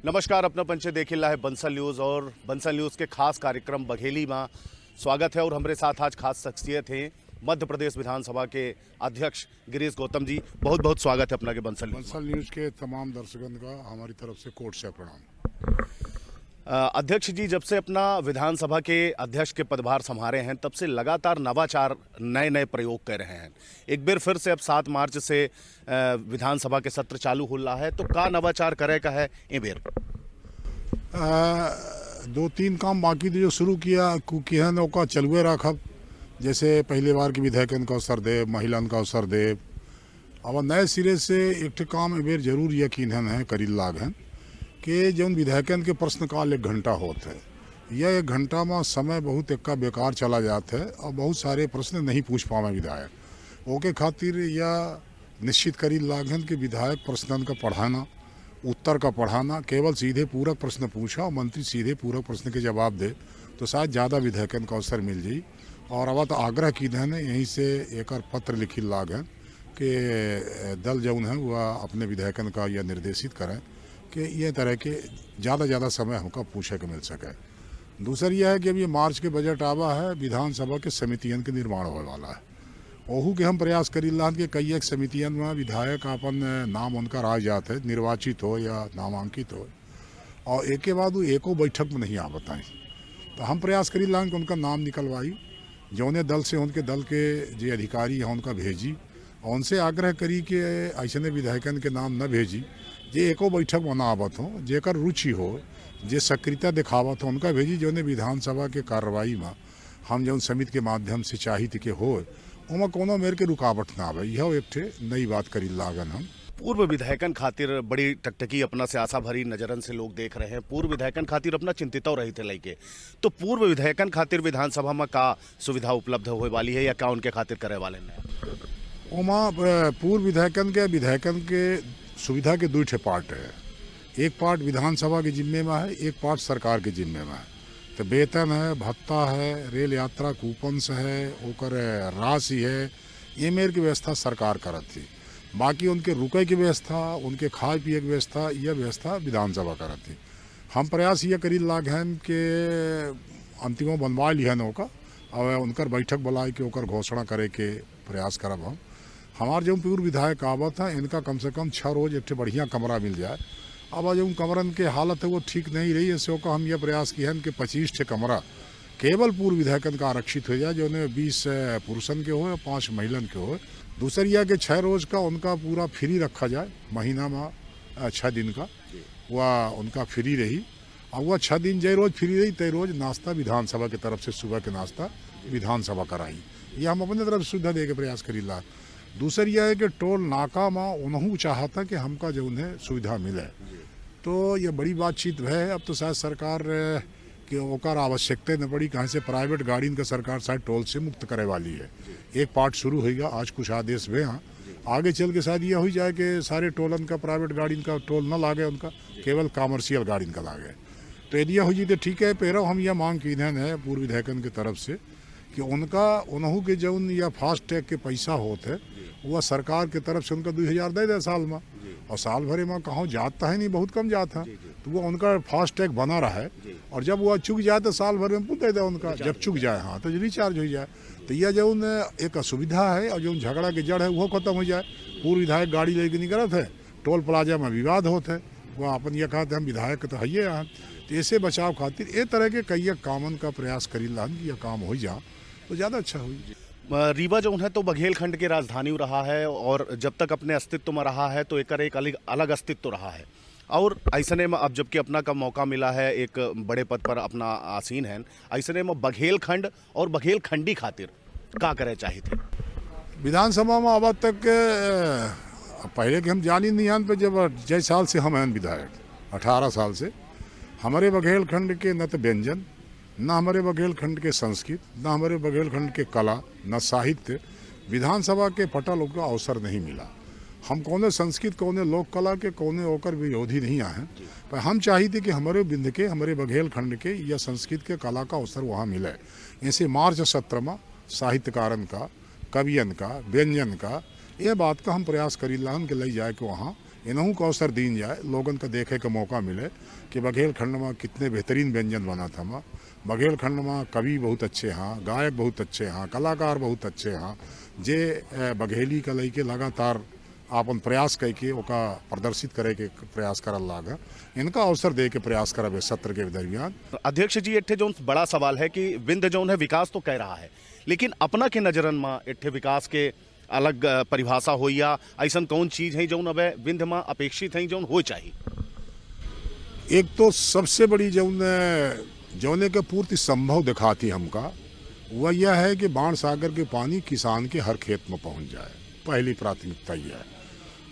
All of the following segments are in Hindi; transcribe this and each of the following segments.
नमस्कार, अपना पंचे देखी है बंसल न्यूज़ और बंसल न्यूज़ के खास कार्यक्रम बघेली में स्वागत है। और हमारे साथ आज खास शख्सियत हैं मध्य प्रदेश विधानसभा के अध्यक्ष गिरीश गौतम जी। बहुत बहुत स्वागत है अपना के बंसल न्यूज़ के तमाम दर्शकों का हमारी तरफ से कोट से प्रणाम। अध्यक्ष जी, जब से अपना विधानसभा के अध्यक्ष के पदभार संभाले हैं तब से लगातार नवाचार नए नए प्रयोग कर रहे हैं। एक बार फिर से अब 7 मार्च से विधानसभा के सत्र चालू हो रहा है, तो का नवाचार करे का है ए बेर? 2-3 काम बाकी जो शुरू किया नौका चलुए रखब, जैसे पहले बार के विधायकन का अवसर दे, महिलान का अवसर दे। अब नए सिरे से एक काम ए बेर जरूर यकीन है करी लाग हैं कि जौन विधायकन के प्रश्नकाल 1 घंटा होते है, यह 1 घंटा में समय बहुत एक्का बेकार चला जाता है और बहुत सारे प्रश्न नहीं पूछ पावे विधायक। ओके खातिर यह निश्चित करी लागन कि विधायक प्रश्नन का पढ़ाना, उत्तर का पढ़ाना, केवल सीधे पूरक प्रश्न पूछा और मंत्री सीधे पूरक प्रश्न के जवाब दे तो शायद ज़्यादा विधायकन का अवसर मिल जाये। और अब तो आग्रह की है यहीं से एक पत्र लिखी लाग है कि दल जौन है वह अपने विधायकन का यह निर्देशित करें कि ये तरह के ज़्यादा समय हमको पूछे को मिल सके। दूसरी यह है कि अब ये मार्च के बजट आवा है, विधानसभा के समितियन के निर्माण होने वाला है। ओहू के हम प्रयास करी लान कि कई एक समितियन में विधायक अपन नाम उनका राज जाते है, निर्वाचित हो या नामांकित हो, और एक के बाद वो एको बैठक में नहीं आ बताएं। तो हम प्रयास करी लान कि उनका नाम निकलवाई, जौने दल से उनके दल के जो अधिकारी हैं उनका भेजी, और उनसे आग्रह करी कि ऐसे विधायकन के नाम न भेजी जे एको बैठक में ना आवत हो, जेकर रुचि हो, जे सक्रियता दिखावत हो उनका भेजी, जौने विधानसभा के कार्रवाई में हम जौन समिति के माध्यम से चाहिए कि हो उमा कोनो मेर के रुकावट ना आवे। यह एक ठे नई बात करी लागन हम। पूर्व विधायकन खातिर बड़ी टकटकी अपना से आशा भरी नजरन से लोग देख रहे हैं। पूर्व विधायकन खातिर अपना चिंतित रही थे लइके, तो पूर्व विधायकन खातिर विधानसभा में का सुविधा उपलब्ध होने वाली है या क्या उनके खातिर करे वाले हैं? उमा पूर्व विधायकन के सुविधा के 2 पार्ट है। एक पार्ट विधानसभा के जिम्मे में है, एक पार्ट सरकार के जिम्मे में है। तो वेतन है, भत्ता है, रेल यात्रा कूपन्स है, ओकर राशि है, ये मेर की व्यवस्था सरकार करत थी। बाकी उनके रुके की व्यवस्था, उनके खाए पिए की व्यवस्था, यह व्यवस्था विधानसभा करत थी। हम प्रयास ये करी लाग हैं कि अंतिमों बनवा लिया नौका और उनकर बैठक बुलाए के ओकर घोषणा करे के प्रयास करब हम। हमारे जो पूर्व विधायक आवत है इनका कम से कम 6 रोज एक बढ़िया कमरा मिल जाए। अब जो कमरन के हालत है वो ठीक नहीं रही, ऐसे का हम ये प्रयास किए हैं कि 25 कमरा केवल पूर्व विधायकन का आरक्षित हो जाए, जो 20 पुरुषन के हो या 5 महिलन के हो। दूसरी यह कि 6 रोज का उनका पूरा फ्री रखा जाए, महीना में 6 दिन का वह उनका फ्री रही। और वह 6 दिन जय रोज फ्री रही, तय रोज नाश्ता विधानसभा की तरफ से सुबह के नाश्ता विधानसभा कराई। ये हम अपने तरफ सुविधा दे के प्रयास करी ला। दूसरी यह है कि टोल नाका में उन्होंने चाहता कि हमका जो उन्हें सुविधा मिले, तो ये बड़ी बातचीत है। अब तो शायद सरकार के ओकर आवश्यकता न पड़ी, कहाँ से प्राइवेट गाड़ी का सरकार शायद टोल से मुक्त करे वाली है। एक पार्ट शुरू होगा, आज कुछ आदेश हुए हैं, आगे चल के शायद यह हो जाए कि सारे टोलन का प्राइवेट गाड़ी का टोल न लागे, उनका केवल कॉमर्शियल गाड़ी का लागे। तो यदि यह हो जाए तो ठीक है। पहले हम यह मांग की है पूर्व विधायकन की तरफ से कि उन्हों के जौन या फास्ट टैग के पैसा होते वह सरकार की तरफ से उनका 2000 दे साल में, और साल भरे में कहाँ जाता है नहीं, बहुत कम जाता है। तो वो उनका फास्ट टैग बना रहा है, और जब वह चुक जाए तो साल भर में पूछ दे उनका, जब चुक जाए हाँ तो रिचार्ज हो जाए। तो यह जो एक असुविधा है और जो झगड़ा के जड़ है वो खत्म हो जाए। पूर्व विधायक गाड़ी लेके नहीं करते है, टोल प्लाजा में विवाद होते है, वह अपन यह कहते हम विधायक तो है यहाँ। तो ऐसे बचाव खातिर ए तरह के कई कामन का प्रयास करी लान कि यह काम हो जा तो ज़्यादा अच्छा हुई। रीवा जो है तो बघेलखंड की राजधानी रहा है, और जब तक अपने अस्तित्व में रहा है तो एक अलग अस्तित्व रहा है। और ऐसने में अब जबकि अपना का मौका मिला है, एक बड़े पद पर अपना आसीन है, ऐसने में बघेलखंड और बघेलखंडी खातिर का करे चाहिए थे? विधानसभा में अब तक पहले के हम जानी नहीं हैं, पे जब जय साल से हम हैं विधायक 18 साल से, हमारे बघेलखंड के न तो व्यंजन, न हमारे बघेलखंड के संस्कृत, न हमारे बघेलखंड के कला, न साहित्य विधानसभा के पटल का अवसर नहीं मिला। हम कौने संस्कृत, कौने लोक कला के, कौने होकर विरोधी नहीं आए, पर हम चाहिए कि हमारे बिंद के, हमारे बघेलखंड के या संस्कृत के कला का अवसर वहाँ मिले। ऐसे मार्च सत्र में साहित्यकारन का, कवियन का, व्यंजन का ये बात का हम प्रयास करी लान के लई जाए कि वहाँ इन्हों को अवसर दीन जाए, लोगन का देखे के मौका मिले कि बघेलखंड में कितने बेहतरीन व्यंजन बना था। माँ बघेलखंड में कवि बहुत अच्छे हाँ, गायक बहुत अच्छे हाँ, कलाकार बहुत अच्छे हाँ, जे बघेली का लई के लगातार आपन प्रयास करके ओका प्रदर्शित करे के प्रयास करल लागा। इनका अवसर दे के प्रयास करब सत्र के दरमियान। अध्यक्ष जी, इट्ठे जो बड़ा सवाल है कि विंध्य जो है विकास तो कह रहा है, लेकिन अपना के नजरन में इट्ठे विकास के अलग परिभाषा हो या ऐसा कौन चीज है जो अब विंध्य में अपेक्षित है जो हो चाहिए? एक तो सबसे बड़ी जौने के पूर्ति संभव दिखाती हमका वह यह है कि बाण सागर के पानी किसान के हर खेत में पहुंच जाए। पहली प्राथमिकता यह है।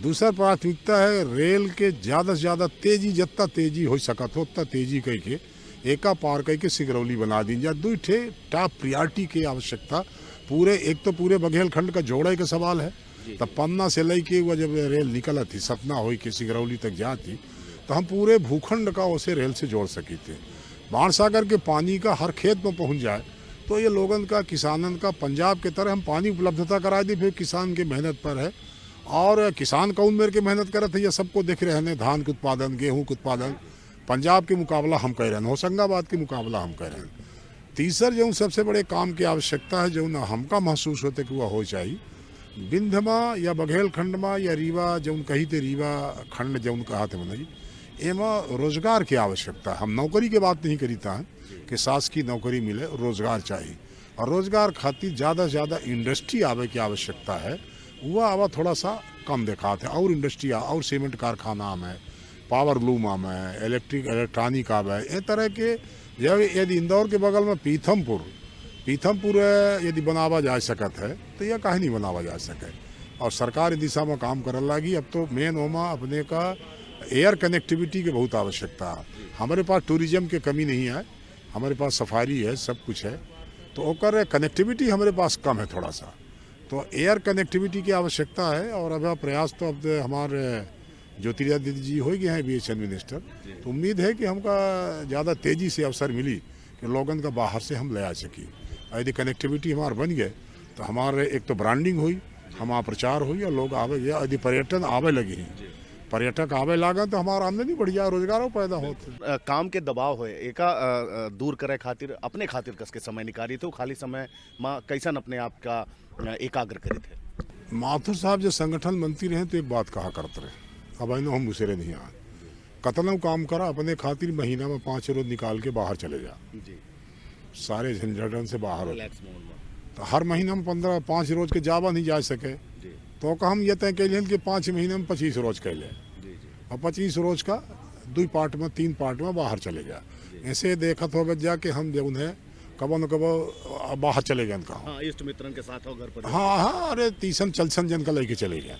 दूसरा प्राथमिकता है रेल के ज़्यादा से ज़्यादा तेजी, जितना तेजी हो सकत हो उतना तेजी कह के एका पार कह के सिगरौली बना दी जाए। दो ठे टॉप प्रियॉरिटी की आवश्यकता पूरे, एक तो पूरे बघेलखंड का जोड़े का सवाल है। तब पन्ना से लेके वह जब रेल निकला थी सतना हो के सिगरौली तक जाती तो हम पूरे भूखंड का उसे रेल से जोड़ सकी थे। बाण सागर के पानी का हर खेत में पहुंच जाए तो ये लोगन का, किसानन का पंजाब के तरह हम पानी उपलब्धता करा दी। फिर किसान की मेहनत पर है और किसान कौन मेर के मेहनत करत है, ये सबको दिख रहे हैं। धान के उत्पादन, गेहूं के उत्पादन पंजाब के मुकाबला हम कह रहे हैं, होशंगाबाद के मुकाबला हम कह रहे हैं। तीसर जो सबसे बड़े काम की आवश्यकता है जो हमका महसूस होते कि वह हो चाहिए विंध्य में या बघेलखंड में या रीवा जो कही थे, रीवा खंड जो कहा थे मनई, एमा रोजगार की आवश्यकता है। हम नौकरी की बात नहीं करीता है कि शासकीय नौकरी मिले, रोजगार चाहिए। और रोजगार खातिर ज़्यादा से ज़्यादा इंडस्ट्री आवे की आवश्यकता है। वह आवा थोड़ा सा कम दिखाते और इंडस्ट्री और सीमेंट कारखाना में, पावर लूम में, इलेक्ट्रॉनिक आवे ए तरह के। जब यदि इंदौर के बगल में पीथमपुर यदि बनावा जा सकत है तो यह काहे नहीं बनावा जा सके। और सरकार इस दिशा में काम करने लगी। अब तो मेन ओमा अपने का एयर कनेक्टिविटी की बहुत आवश्यकता है। हमारे पास टूरिज्म की कमी नहीं है, हमारे पास सफारी है, सब कुछ है, तो ओकर कनेक्टिविटी हमारे पास कम है थोड़ा सा। तो एयर कनेक्टिविटी की आवश्यकता है। और अब प्रयास तो अब हमारे ज्योतिरादित्य जी हो गए हैं एविएशन मिनिस्टर, तो उम्मीद है कि हमका ज़्यादा तेज़ी से अवसर मिली कि लोगन का बाहर से हम ले आ सकी। यदि कनेक्टिविटी हमारे बन गए तो हमारे एक तो ब्रांडिंग हुई, हमारा प्रचार हुई और लोग आवे गया। यदि पर्यटन आवे लगे हैं, पर्यटक आवे लागा तो हमारा आमदनी बढ़ जाए, रोजगारों पैदा होते। काम के दबाव है एका दूर करे खातिर अपने खातिर कस के समय निकाली थे, खाली समय में कैसन अपने आप का एकाग्र करे थे? माथुर साहब जो संगठन मंत्री रहे तो एक बात कहा करते रहे, अब आइनो हम मुसेरे नहीं आए, कतनों काम करा अपने खातिर महीना में 5 रोज निकाल के बाहर चले जा जी, सारे झंझटन से बाहर हो। रिलैक्स मोड में। तो हर महीना में 15-5 रोज के जावा नहीं जा सके जी, तो हम ये तय कैलियन कि 5 महीने में 25 रोज कैले जी, जी, और 25 रोज का 2 पार्ट में 3 पार्ट में बाहर चले जा। ऐसे देखत हो जा कि हम जो उन्हें कबो न कबो बाहर चले गए कहाँ। हाँ, इष्ट मित्रन के साथ हो घर पर। हाँ, अरे तीसन चलसन जन का लेके चले गए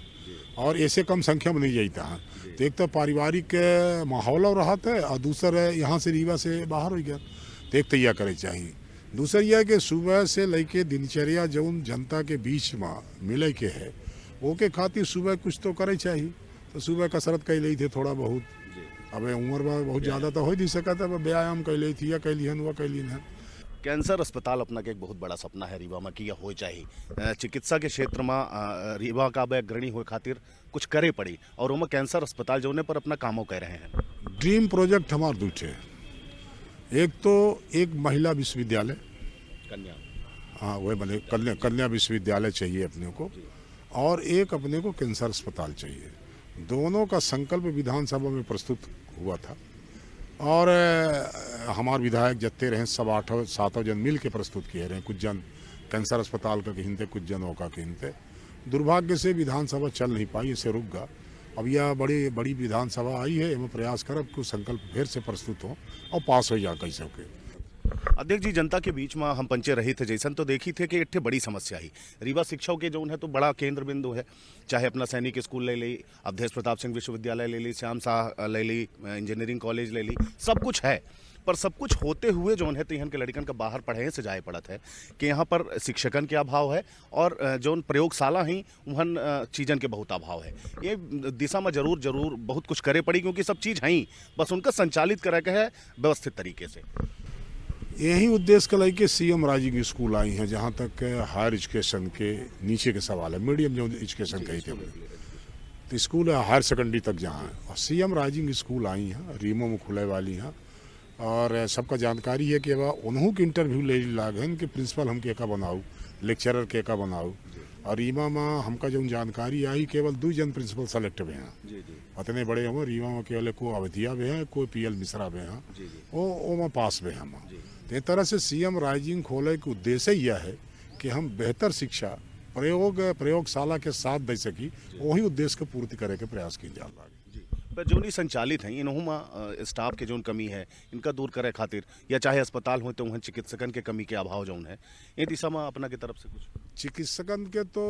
और ऐसे कम संख्या में नहीं जाता है। तो एक तो पारिवारिक माहौल रहा था और दूसरा यहाँ से रीवा से बाहर हो गया, तो एक तो यह करे चाहिए। दूसरा यह कि सुबह से लेके दिनचर्या जौन जनता के बीच में मिले के है वो के खातिर सुबह कुछ तो करे चाहिए। तो सुबह कसरत कर ली थी थोड़ा बहुत, अब उम्र में बहुत ज़्यादा तो हो नहीं सका था, व्यायाम कर ली थी या कैलियन वह कैलियन है। कैंसर अस्पताल अपना के एक बहुत बड़ा सपना है रीवा में कि यह हो चाहिए। चिकित्सा के क्षेत्र में रीवा का अग्रणी हो खातिर कुछ करे पड़ी और उनमें कैंसर अस्पताल जोने पर अपना कामों कर रहे हैं। ड्रीम प्रोजेक्ट हमारे दूसरे, एक तो एक महिला विश्वविद्यालय, कन्या, हाँ वही बने कन्या विश्वविद्यालय चाहिए अपने को, और एक अपने को कैंसर अस्पताल चाहिए। दोनों का संकल्प विधानसभा में प्रस्तुत हुआ था और हमारे विधायक जत्ते रहे सब 8-7 जन मिल के प्रस्तुत किए रहे। कुछ जन कैंसर अस्पताल का कहते, कुछ जन ओका कहते। दुर्भाग्य से विधानसभा चल नहीं पाई, इसे रुक गया। अब यह बड़ी विधानसभा आई है, इसमें प्रयास करब कि संकल्प फिर से प्रस्तुत हो और पास हो जा कैसे के। अध्यक्ष जी, जनता के बीच में हम पंचे रहे थे जैसन तो देखी थे कि एक बड़ी समस्या ही रीवा शिक्षा के जो है तो बड़ा केंद्र बिंदु है। चाहे अपना सैनिक स्कूल ले ली, अवधेश प्रताप सिंह विश्वविद्यालय ले ली, श्याम शाह ले ली, इंजीनियरिंग कॉलेज ले ली, सब कुछ है। पर सब कुछ होते हुए जो है तो यहाँ के लड़कन का बाहर पढ़े से जाए पड़त है कि यहाँ पर शिक्षकन के अभाव है और जो प्रयोगशाला ही वहन चीज़न के बहुत अभाव है। ये दिशा में जरूर बहुत कुछ करे पड़ी क्योंकि सब चीज़ है ही, बस उनका संचालित करे के है व्यवस्थित तरीके से। यही उद्देश्य के लेके सीएम राइजिंग स्कूल आई हैं, जहाँ तक हायर एजुकेशन के नीचे के सवाल है, मीडियम जो एजुकेशन कही थे तो स्कूल है हायर सेकेंडरी तक जहाँ है, और सीएम राइजिंग स्कूल आई हैं, रीमो में खुले वाली हैं। और सबका जानकारी है कि वह उन्हों के इंटरव्यू ले लाग हैं कि प्रिंसिपल हम के का बनाऊ, लेक्चरर के का बनाऊ। और रीमा में हमका जो जानकारी आई केवल 2 जन प्रिंसिपल सेलेक्ट हुए हैं, इतने बड़े हुए रीमा में केवल कोई अवधिया भी हैं, कोई पीएल मिश्रा भी हैं, वो में पास भी हैं। तो इस तरह से सीएम राइजिंग खोले के उद्देश्य यह है कि हम बेहतर शिक्षा प्रयोगशाला के साथ दे सकी, वही उद्देश्य को पूर्ति करे के प्रयास की जा रहा। पर जो नहीं संचालित हैं इन्हों स्टाफ के जो कमी है इनका दूर करे खातिर, या चाहे अस्पताल हो तो वहाँ चिकित्सकन के कमी के अभाव जो है, ये दिशा में अपना की तरफ से कुछ चिकित्सकन के तो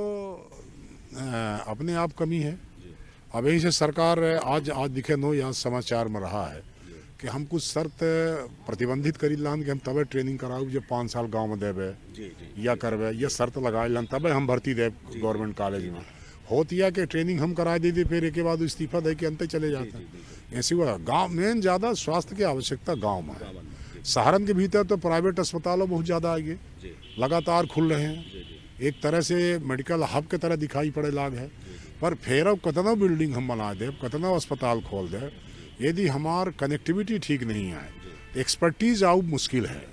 अपने आप कमी है। अब यही से सरकार आज दिखे नो यहाँ समाचार में रहा है कि हम कुछ शर्त प्रतिबंधित करी लान कि हम तबे ट्रेनिंग कराऊ जब 5 साल गांव में देवे या करवे, ये शर्त लगाए लान तबे हम भर्ती दे गवर्नमेंट कॉलेज में। होती है कि ट्रेनिंग हम करा दी थी, फिर एक के बाद इस्तीफा दे के अंत चले जाते हैं। ऐसी हुआ गाँव में ज़्यादा स्वास्थ्य की आवश्यकता गाँव में है। सहारन के भीतर तो प्राइवेट अस्पतालों बहुत ज़्यादा आगे लगातार खुल रहे हैं, एक तरह से मेडिकल हब के तरह दिखाई पड़े लाग है। पर फिर अब कतना बिल्डिंग हम बना दे, कतना अस्पताल खोल दे, यदि हमार कनेक्टिविटी ठीक नहीं है तो एक्सपर्टीज आउ मुश्किल है।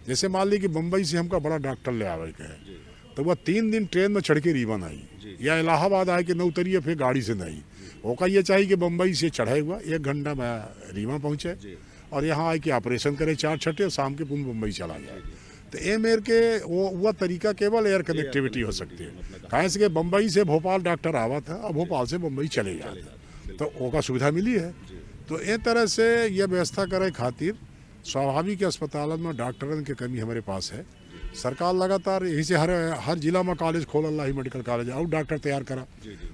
जैसे मान ली कि मुंबई से हमका बड़ा डॉक्टर ले आवे के है, तो वह 3 दिन ट्रेन में चढ़ के रीवा आई, या इलाहाबाद आए कि न उतरिए फिर गाड़ी से नहीं, होगा ये चाहिए कि मुंबई से चढ़े हुआ 1 घंटा में रीवा पहुँचे और यहाँ आए कि ऑपरेशन करे 4 छठे, शाम के पुनः मुंबई चला जाए। तो ये मेरे के वह तरीका केवल एयर कनेक्टिविटी हो सकती है। कहाँ से कि मुंबई से भोपाल डॉक्टर आवा था और भोपाल से मुंबई चले जाते, तो वो का सुविधा मिली है। तो ये तरह से यह व्यवस्था करे खातिर स्वाभाविक अस्पतालों में डॉक्टरों की कमी हमारे पास है। सरकार लगातार यही से हर जिला में कॉलेज खोल ही मेडिकल कॉलेज और डॉक्टर तैयार करा,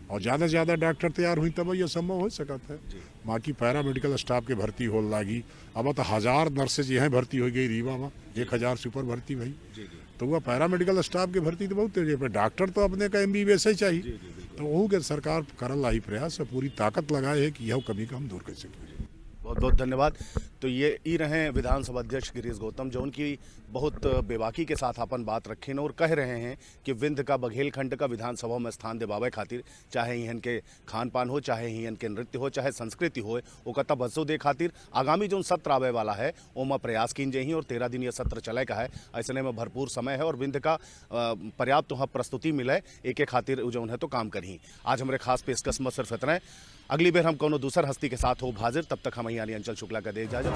और ज़्यादा से ज़्यादा डॉक्टर तैयार हुई तब यह संभव हो सकता है। बाकी पैरा मेडिकल स्टाफ के भर्ती हो लागी, अब तो 1000 नर्सेज यहाँ भर्ती हो गई रीवा में, 1000 सुपर भर्ती भाई। तो वह पैरा मेडिकल स्टाफ की भर्ती तो बहुत तेजी पर, डॉक्टर तो अपने का MBBS ही चाहिए। तो वो के सरकार करल ही प्रयास पूरी ताकत लगाए है कि यह कमी का हम दूर कर सकें। बहुत बहुत धन्यवाद। तो ये ही रहे विधानसभा अध्यक्ष गिरीश गौतम, जो उनकी बहुत बेबाकी के साथ अपन बात रखें और कह रहे हैं कि विंध्य का बघेलखंड का विधानसभा में स्थान दिवावे खातिर, चाहे इहन के खान पान हो, चाहे इहन के नृत्य हो, चाहे संस्कृति हो, ओका तवज्जो दे खातिर आगामी जो सत्र आवे वाला है ओमा प्रयास कीन जही, और 13 दिन यह सत्र चले का है। ऐसे में भरपूर समय है और विंध्य का पर्याप्त वहाँ प्रस्तुति मिले एक खातिर जो है तो काम करी। आज हमारे खास पेशकश में सिर्फ इतना है। अगली बेर हम कोनो दूसर हस्ती के साथ हो हाजिर, तब तक हम यहाँ अंचल शुक्ला का दे इजाजत।